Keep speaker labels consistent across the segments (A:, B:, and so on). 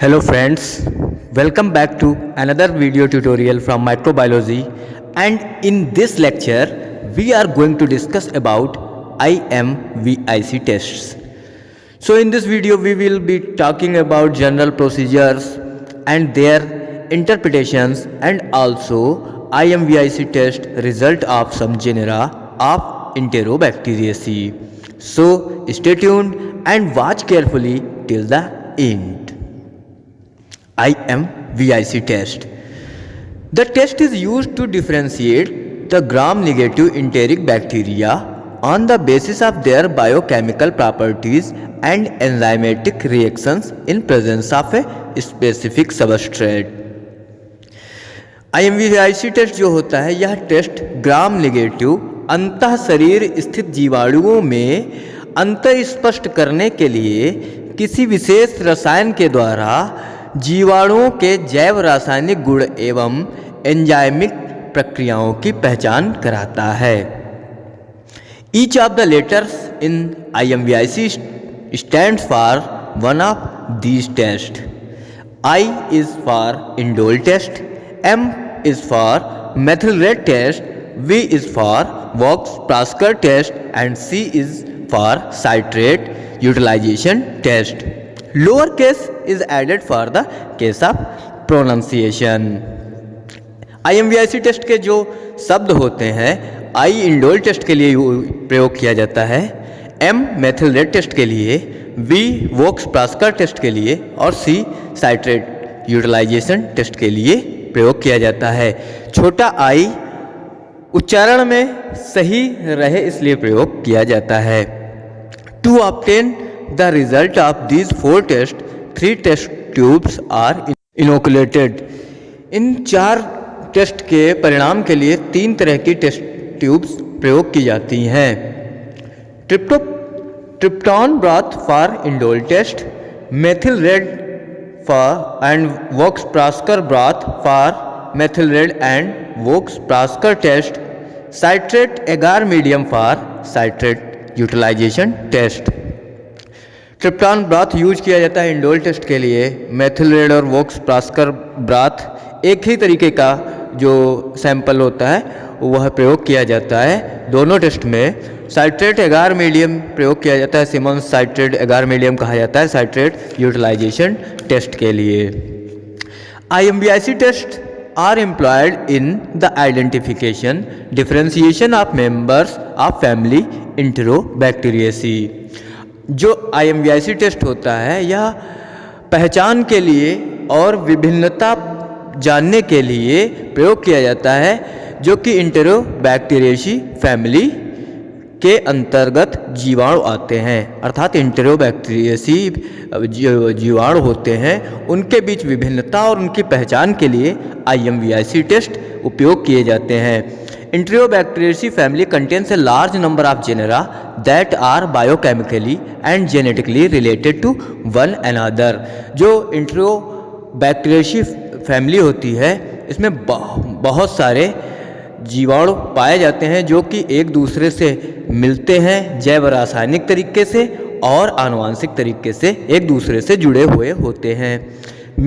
A: Hello friends, welcome back to another video tutorial from microbiology, and in this lecture we are going to discuss about IMVIC tests. So in this video we will be talking about general procedures and their interpretations, and also IMVIC test result of some genera of Enterobacteriaceae. So stay tuned and watch carefully till the end. IMVIC test. The test is used to differentiate the gram-negative enteric bacteria on the basis of their biochemical properties and enzymatic reactions in presence of a specific substrate. IMVIC test जो होता है, यह test gram negative अंतः शरीर स्थित जीवाणुओं में अंतर स्पष्ट करने के लिए किसी विशेष रसायन के द्वारा जीवाणुओं के जैव रासायनिक गुण एवं एंजाइमिक प्रक्रियाओं की पहचान कराता है. Each of the letters in IMVIC stands for one of these test. I is for indole test, M is for methyl red test, V is for Vogt-Praskar test, and C is for citrate utilization test. Lower case is added for the case of pronunciation. IMVIC test के जो शब्द होते हैं, I indole test के लिए प्रयोग किया जाता है, M मेथिल रेड टेस्ट के लिए, V वोक्स-प्रास्कर टेस्ट के लिए और C साइट्रेट यूटिलाइजेशन टेस्ट के लिए प्रयोग किया जाता है. छोटा I उच्चारण में सही रहे इसलिए प्रयोग किया जाता है. To obtain the result of these 4 tests, 3 test tubes are inoculated. इन 4 टेस्ट के परिणाम के लिए 3 तरह की टेस्ट ट्यूब्स प्रयोग की जाती हैं. Tryptone broth for indole test, methyl red for and Voges Proskauer broth for methyl red and Voges Proskauer test, citrate agar medium for citrate utilisation test. Tryptone broth use किया जाता है इंडोल टेस्ट के लिए. Methyl red और वोक्स-प्रास्कर broth एक ही तरीके का जो सैंपल होता है वह प्रयोग किया जाता है. दोनों टेस्ट में साइट्रेट एगार मीडियम प्रयोग किया जाता है. सिमन्स साइट्रेट एगार मीडियम कहा जाता है साइट्रेट यूटिलाइजेशन टेस्ट के लिए. IMVIC test are employed in the identification differentiation of members of family enterobacteriaceae. जो IMVIC टेस्ट होता है यह पहचान के लिए और विभिन्नता जानने के लिए प्रयोग किया जाता है जो कि एंटेरोबैक्टीरियेसी फैमिली के अंतर्गत जीवाणु आते हैं. अर्थात एंटेरोबैक्टीरियेसी जीवाणु होते हैं उनके बीच विभिन्नता और उनकी पहचान के लिए IMVIC टेस्ट उपयोग किए जाते हैं. Enterobacteriaceae family contains a large number of genera that are biochemically and genetically related to one another. जो Enterobacteriaceae फैमिली होती है इसमें बहुत सारे जीवाणु पाए जाते हैं जो कि एक दूसरे से मिलते हैं जैव रासायनिक तरीके से और आनुवांशिक तरीके से एक दूसरे से जुड़े हुए होते हैं.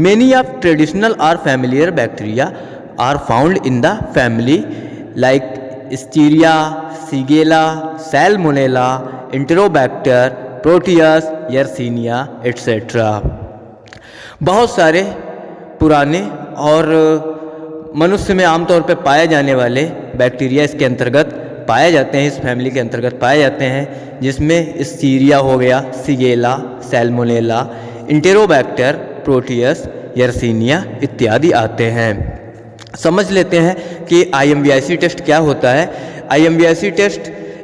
A: Many of traditional or familiar bacteria are found in the family like Escherichia, Shigella, Salmonella, Enterobacter, Proteus, Yersinia, etc. बहुत सारे पुराने और मनुष्य में आमतौर पर पाए जाने वाले बैक्टीरिया इसके अंतर्गत पाए जाते हैं, इस फैमिली के अंतर्गत पाए जाते हैं, जिसमें Escherichia हो गया, Shigella, Salmonella, Enterobacter, Proteus, Yersinia इत्यादि आते हैं. समझ लेते हैं कि IMVIC टेस्ट क्या होता है. IMVIC test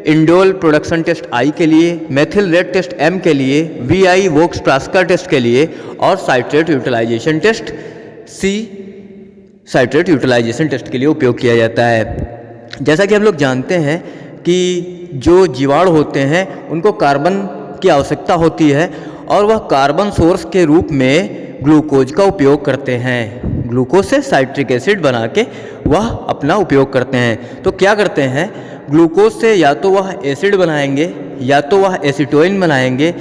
A: indole production test I के लिए, मेथिल रेड टेस्ट M के लिए, VI वोक्स-प्रास्कर टेस्ट के लिए और citrate utilisation test C citrate utilisation test के लिए उपयोग किया जाता है. जैसा कि हम लोग जानते हैं कि जो जीवाणु होते हैं उनको कार्बन की आवश्यकता होती है और वह कार्बन सोर्स के रूप में ग्लूकोज का उपयोग करते हैं. ग्लूकोज से साइट्रिक एसिड बना के वह अपना उपयोग करते हैं. तो क्या करते हैं, ग्लूकोज से या तो वह एसिड बनाएंगे या तो वह एसीटोइन बनाएंगे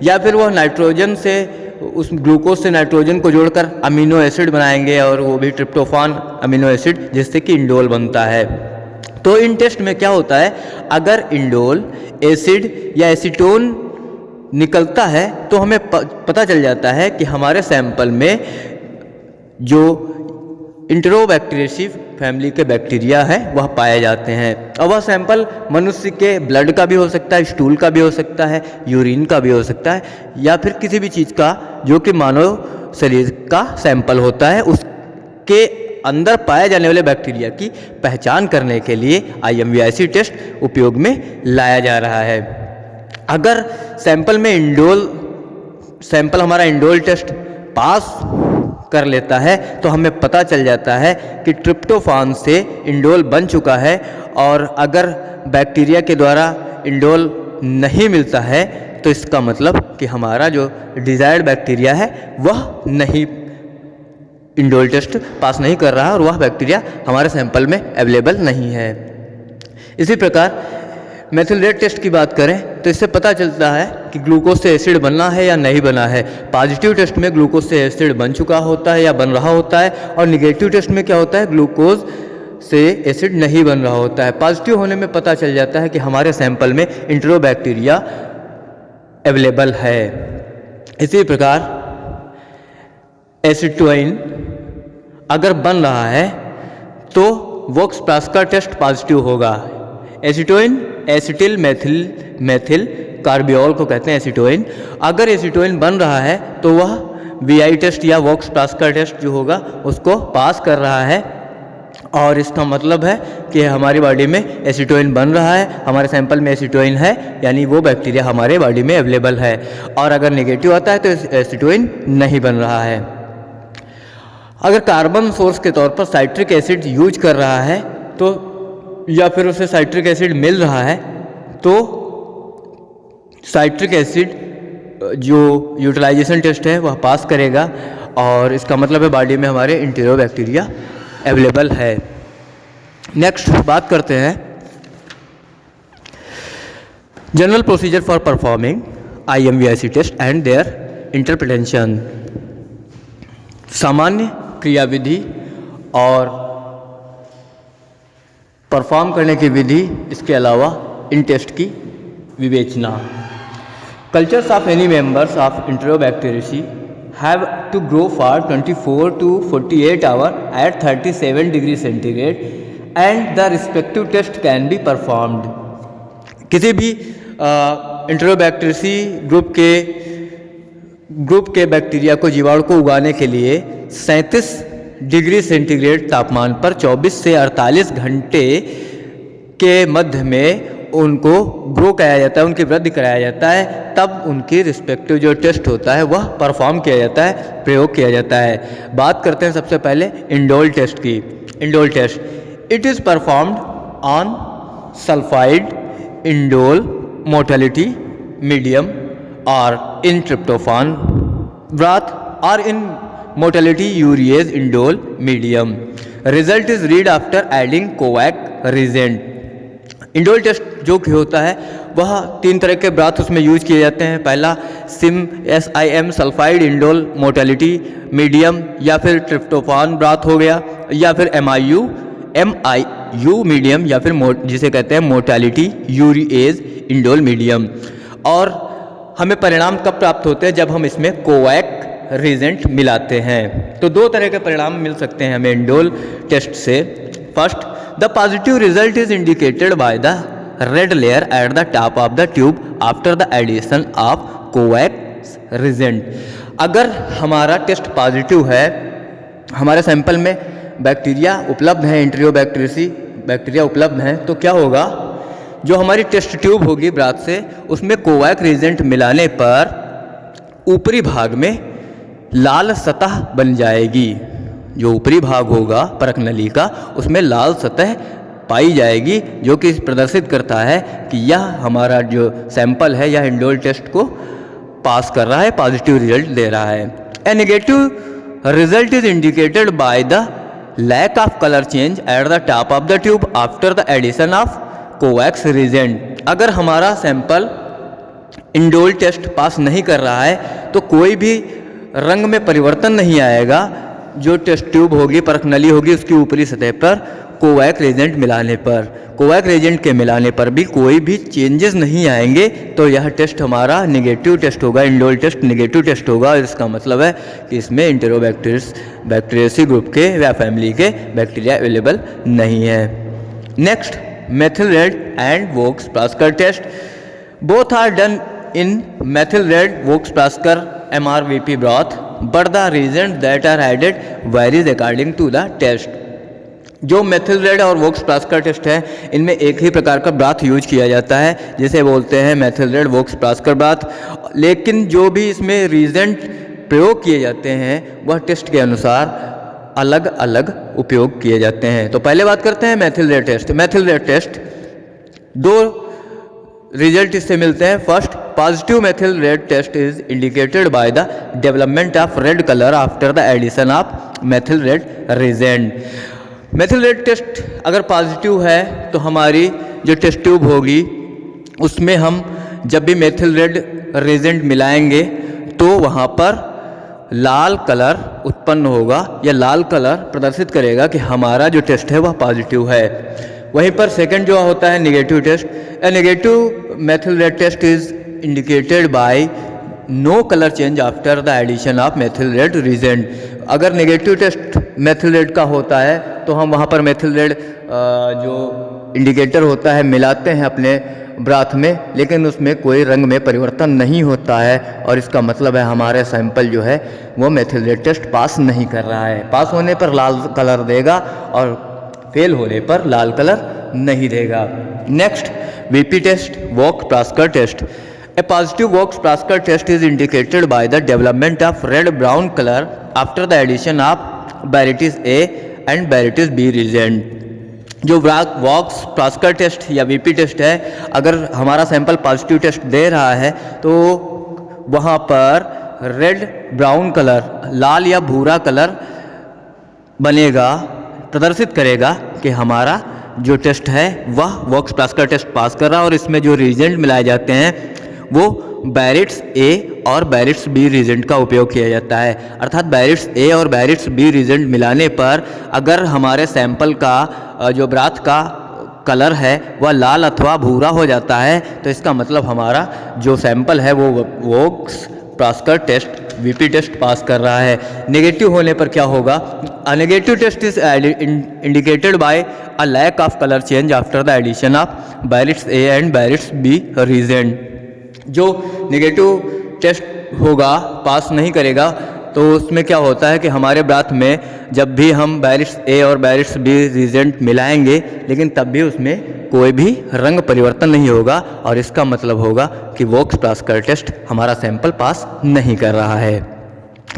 A: या फिर वह नाइट्रोजन से उस ग्लूकोज से नाइट्रोजन को जोड़कर अमीनो एसिड बनाएंगे और वो भी ट्रिप्टोफान अमीनो एसिड, जिससे कि इंडोल बनता है। तो इन टेस्ट में क्या होता है, अगर इंडोल एसिड या एसीटोन निकलता है तो हमें पता चल जाता है कि हमारे सैंपल में जो इंटेरोबैक्टीरियेसी फैमिली के बैक्टीरिया है वह पाए जाते हैं। और वह सैंपल मनुष्य के ब्लड का भी हो सकता है, स्टूल का भी हो सकता है, यूरिन का भी हो सकता है, या फिर किसी भी चीज़ का जो कि मानव शरीर का सैंपल होता है, उसके अंदर पाए जाने वाले बैक्टीरिया की पहचान करने के लिए IMVIC टेस्ट उपयोग में लाया जा रहा है। अगर सैंपल हमारा इंडोल टेस्ट पास कर लेता है तो हमें पता चल जाता है कि ट्रिप्टोफान से इंडोल बन चुका है, और अगर बैक्टीरिया के द्वारा इंडोल नहीं मिलता है तो इसका मतलब कि हमारा जो डिज़ायर्ड बैक्टीरिया है वह नहीं इंडोल टेस्ट पास नहीं कर रहा और वह बैक्टीरिया हमारे सैंपल में अवेलेबल नहीं है। इसी प्रकार मेथिल रेड टेस्ट की बात करें तो इससे पता चलता है कि ग्लूकोज से एसिड बनना है या नहीं बना है। पॉजिटिव टेस्ट में ग्लूकोज से एसिड बन चुका होता है या बन रहा होता है, और निगेटिव टेस्ट में क्या होता है, ग्लूकोज से एसिड नहीं बन रहा होता है। पॉजिटिव होने में पता चल जाता है कि हमारे सैंपल में इंटेरोबैक्टीरिया अवेलेबल है। इसी प्रकार एसिटोइन अगर बन रहा है तो वोक्स-प्रास्कर टेस्ट पॉजिटिव होगा। एसिटोइन एसिटिल मेथिल कार्बियोल को कहते हैं एसिटोइन। अगर एसिटोइन बन रहा है तो वह VI टेस्ट या वोक्स-प्रास्कर टेस्ट जो होगा उसको पास कर रहा है, और इसका मतलब है कि हमारी बॉडी में एसिटोइन बन रहा है, हमारे सैंपल में एसिटोइन है, यानी वो बैक्टीरिया हमारे बॉडी में अवेलेबल है। और अगर नेगेटिव आता है तो एसिटोइन नहीं बन रहा है। अगर कार्बन सोर्स के तौर पर साइट्रिक एसिड यूज कर रहा है तो, या फिर उसे साइट्रिक एसिड मिल रहा है तो साइट्रिक एसिड जो यूटिलाइजेशन टेस्ट है वह पास करेगा, और इसका मतलब है बॉडी में हमारे इंटेरोबैक्टीरिया अवेलेबल है। नेक्स्ट बात करते हैं general procedure for performing IMVIC test and their interpretation. सामान्य क्रियाविधि और परफॉर्म करने की विधि, इसके अलावा इन टेस्ट की विवेचना। Cultures of any members of enterobacteriaceae have to grow for 24 to 48 hours at 37 degree centigrade and the respective test can be performed। किसी भी इंटेरोबैक्टीरियेसी ग्रुप के बैक्टीरिया को, जीवाणु को उगाने के लिए 37 डिग्री सेंटीग्रेड तापमान पर 24 से 48 घंटे के मध्य में उनको ग्रो कराया जाता है, उनकी वृद्धि कराया जाता है, तब उनकी रिस्पेक्टिव जो टेस्ट होता है वह परफॉर्म किया जाता है, प्रयोग किया जाता है। बात करते हैं सबसे पहले इंडोल टेस्ट की। Indole test it is performed on sulphide indole motility medium और इन ट्रिप्टोफान ब्राथ और in motility urease indole medium. Result is read after adding Kovac's reagent. Indole test जो कि होता है वह 3 तरह के ब्राथ उसमें यूज किए जाते हैं। पहला SIM sulphide indole motility medium, या फिर ट्रिप्टोफान ब्राथ हो गया, या फिर MIU मीडियम, या फिर जिसे कहते हैं मोटेलिटी यूरिएज इंडोल मीडियम। और हमें परिणाम कब प्राप्त होते हैं, जब हम इसमें कोवैक रिजेंट मिलाते हैं। तो 2 तरह के परिणाम मिल सकते हैं हमें इंडोल टेस्ट से। First, the positive result is indicated by the red layer at the top of the tube after the addition of coax reagent। अगर हमारा टेस्ट पॉजिटिव है, हमारे सैंपल में बैक्टीरिया उपलब्ध हैं, इंटेरोबैक्टीरियेसी बैक्टीरिया उपलब्ध हैं, तो क्या होगा, जो हमारी टेस्ट ट्यूब होगी ब्राथ से, उसमें कोवैक रिजेंट मिलाने पर ऊपरी भाग में लाल सतह बन जाएगी। जो ऊपरी भाग होगा परख नली का, उसमें लाल सतह पाई जाएगी, जो कि प्रदर्शित करता है कि यह हमारा जो सैंपल है यह इंडोल टेस्ट को पास कर रहा है, पॉजिटिव रिजल्ट दे रहा है। A negative result is indicated by the lack of colour change at the top of the tube after the addition of Kovac's reagent. अगर हमारा सैंपल इंडोल टेस्ट पास नहीं कर रहा है तो कोई भी रंग में परिवर्तन नहीं आएगा जो टेस्ट ट्यूब होगी, परख नली होगी, उसकी ऊपरी सतह पर कोवैक रेजेंट मिलाने पर। कोवैक रेजेंट के मिलाने पर भी कोई भी चेंजेस नहीं आएंगे तो यह टेस्ट हमारा नेगेटिव टेस्ट होगा, इंडोल टेस्ट नेगेटिव टेस्ट होगा। इसका मतलब है कि इसमें बैक्टीरियासी ग्रुप के या फैमिली के बैक्टीरिया अवेलेबल नहीं है। Next, methyl red and Voges Proskauer test. Both are done in methyl red Voges Proskauer MRVP broth, but the reagents that are added varies according to the test। जो methyl red और Woakes Proskauer test है, इनमें एक ही प्रकार का breath use किया जाता है जिसे बोलते हैं मेथिल रेड वोक्स प्लास्कर ब्राथ, लेकिन जो भी इसमें रीजेंट प्रयोग किए जाते हैं वह टेस्ट के अनुसार अलग अलग उपयोग किए जाते हैं। तो पहले बात करते हैं methyl red test. Methyl red test दो रिजल्ट इससे मिलते हैं। First, positive methyl red test is indicated by the development of red colour after the addition of methyl red reagent. Methyl red test अगर पॉजिटिव है तो हमारी जो test tube होगी उसमें हम जब भी मेथिल रेड रिजेंट मिलाएंगे तो वहाँ पर लाल कलर उत्पन्न होगा या लाल कलर प्रदर्शित करेगा कि हमारा जो टेस्ट है वह पॉजिटिव है। वहीं पर सेकंड जो होता है negative test. A negative methyl red test is indicated by no colour change after the addition of methyl red reagent. अगर नेगेटिव टेस्ट मेथिल रेड का होता है तो हम वहाँ पर मेथिल रेड जो इंडिकेटर होता है मिलाते हैं अपने ब्राथ में, लेकिन उसमें कोई रंग में परिवर्तन नहीं होता है और इसका मतलब है हमारे सैंपल जो है वो मेथिल रेड टेस्ट पास नहीं कर रहा है। पास होने पर लाल कलर देगा और फेल होने पर लाल कलर नहीं देगा। Next, VP test Voges Proskauer test. A positive Vox Plasker test is indicated by the development of red-brown color after the addition of Baritis A and Baritis B reagent। जो वॉक्स प्लास्कर test या VP test है, अगर हमारा sample positive test दे रहा है तो वहाँ पर रेड ब्राउन कलर, लाल या भूरा कलर बनेगा, प्रदर्शित करेगा कि हमारा जो टेस्ट है वह वॉक्स प्लास्कर टेस्ट पास कर रहा है। और इसमें जो रिजेंट मिलाए जाते हैं वो बैरिट्स ए और बैरिट्स बी रिजेंट का उपयोग किया जाता है। अर्थात बैरिट्स ए और बैरिट्स बी रिजेंट मिलाने पर अगर हमारे सैंपल का जो ब्राथ का कलर है वह लाल अथवा भूरा हो जाता है तो इसका मतलब हमारा जो सैंपल है वो Voges Proskauer test VP test pass कर रहा है। नेगेटिव होने पर क्या होगा? A negative test is indicated by a lack of colour change after the addition of Barritt's A and Barritt's B reagent. जो नेगेटिव टेस्ट होगा, पास नहीं करेगा, तो उसमें क्या होता है कि हमारे ब्राथ में जब भी हम बैरिट्स ए और बैरिट्स बी रिजेंट मिलाएंगे लेकिन तब भी उसमें कोई भी रंग परिवर्तन नहीं होगा और इसका मतलब होगा कि वोक्स प्लास्कर टेस्ट हमारा सैंपल पास नहीं कर रहा है।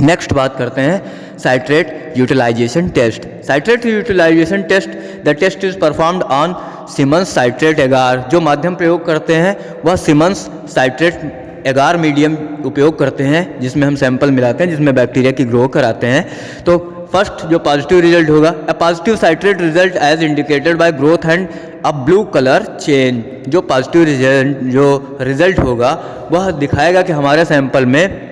A: नेक्स्ट बात करते हैं citrate utilisation test. Citrate utilisation test, the test is performed on Simmons citrate agar. जो माध्यम प्रयोग करते हैं वह सिमंस साइट्रेट एगार मीडियम उपयोग करते हैं जिसमें हम सैंपल मिलाते हैं, जिसमें बैक्टीरिया की ग्रो कराते हैं। तो फर्स्ट जो पॉजिटिव रिजल्ट होगा, a positive citrate result as indicated by growth and a blue colour change. जो पॉजिटिव जो रिजल्ट होगा वह दिखाएगा कि हमारे सैंपल में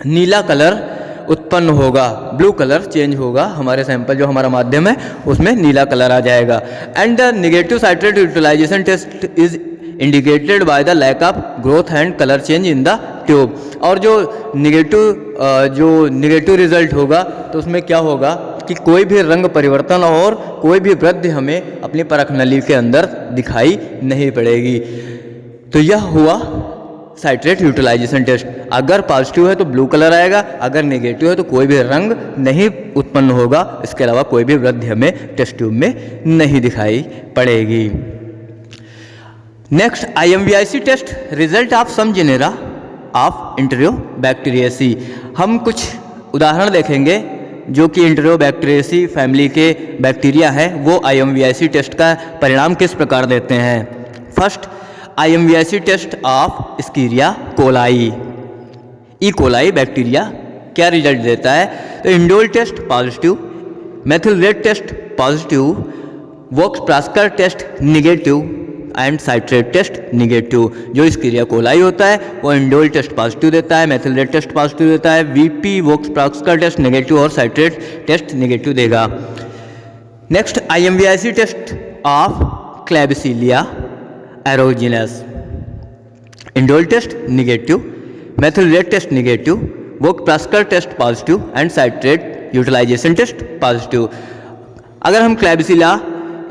A: नीला कलर उत्पन्न होगा, ब्लू कलर चेंज होगा, हमारे सैंपल जो हमारा माध्यम है उसमें नीला कलर आ जाएगा। And the negative citrate utilisation test is indicated by the lack of growth and colour change in the tube. और जो नेगेटिव रिजल्ट होगा तो उसमें क्या होगा कि कोई भी रंग परिवर्तन और कोई भी वृद्धि हमें अपनी परख नली के अंदर दिखाई नहीं पड़ेगी। तो यह हुआ साइट्रेट यूटिलाइजेशन टेस्ट। अगर पॉजिटिव है तो ब्लू कलर आएगा, अगर नेगेटिव है तो कोई भी रंग नहीं उत्पन्न होगा, इसके अलावा कोई भी वृद्धि हमें टेस्ट ट्यूब में नहीं दिखाई पड़ेगी। Next, IMVIC test, result of some genera of Enterobacteriaceae. हम कुछ उदाहरण देखेंगे जो कि इंटेरियोबैक्टीरियेसी फैमिली के बैक्टीरिया है, वो IMVIC टेस्ट का परिणाम किस प्रकार देते हैं। First, IMVIC test of Escherichia coli. E coli bacteria क्या रिजल्ट देता है? तो indole test positive, methyl red test positive, Voges Proskauer test negative, and citrate test negative. जो स्क्रिया कोलाई होता है वो इंडोल टेस्ट पॉजिटिव देता है, मेथिल रेड टेस्ट पॉजिटिव देता है, VP Voges Proskauer test negative और साइट्रेट टेस्ट निगेटिव देगा। Next IMVIC test of Klebsiella aerogenes. Indole test negative, methyl red test negative, Voges Proskauer test positive and citrate utilisation test positive. अगर हम क्लैबिसिला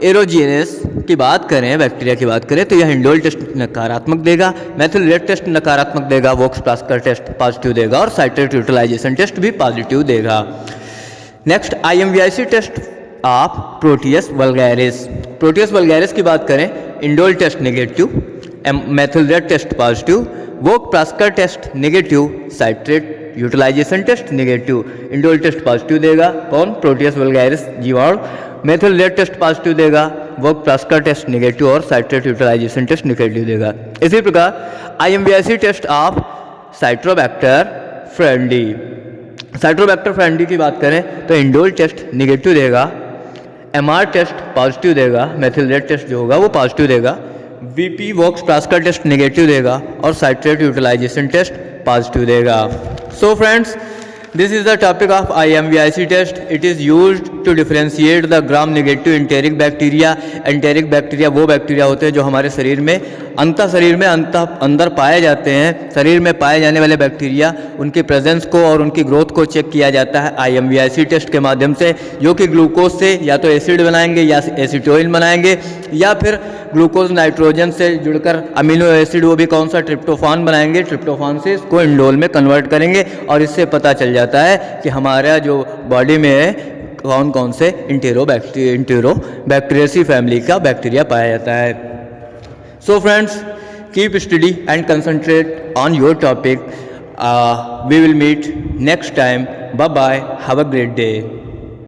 A: erogenous की बात करें, bacteria की बात करें, तो यह इंडोल टेस्ट नकारात्मक देगा, मेथिल रेड टेस्ट नकारात्मक देगा, वोक्स प्रॉस्कर टेस्ट पॉजिटिव देगा और साइट्रेट यूटिलाइजेशन टेस्ट भी पॉजिटिव देगा। Next IMVIC test of Proteus vulgaris. Proteus vulgaris की बात करें, indole test negative, methyl red test positive, Voges Proskauer test negative, citrate utilisation test negative. Indole test positive देगा, कौन? Proteus vulgaris जीवाणु। Methyl red test positive देगा, Voges Proskauer test negative और citrate utilisation test negative देगा। इसी प्रकार IMVIC test of Citrobacter freundii. Citrobacter freundii की बात करें तो इंडोल टेस्ट नेगेटिव देगा, MR टेस्ट पॉजिटिव देगा, मेथिल रेड टेस्ट जो होगा वो पॉजिटिव देगा, VP Woakes Proskauer test negative देगा और साइट्रेट यूटिलाइजेशन टेस्ट पॉजिटिव देगा। So friends, this is the topic of IMVIC test. It is used to differentiate the gram negative enteric bacteria. Enteric bacteria वो bacteria होते हैं जो हमारे शरीर में अंदर पाए जाते हैं। शरीर में पाए जाने वाले बैक्टीरिया, उनकी प्रेजेंस को और उनकी ग्रोथ को चेक किया जाता है IMVIC टेस्ट के माध्यम से, जो कि ग्लूकोज से या तो एसिड बनाएंगे या एसिटोइन बनाएंगे, या फिर ग्लूकोज नाइट्रोजन से जुड़कर अमीनो एसिड, वो भी कौन सा? ट्रिप्टोफान बनाएंगे। ट्रिप्टोफान से इसको इंडोल में कन्वर्ट करेंगे और इससे पता चल जाता है कि हमारा जो बॉडी में है कौन कौन से इंटेरोबैक्टीरियसी फैमिली का बैक्टीरिया पाया जाता है। So friends, keep study and concentrate on your topic. We will meet next time. Bye bye. Have a great day.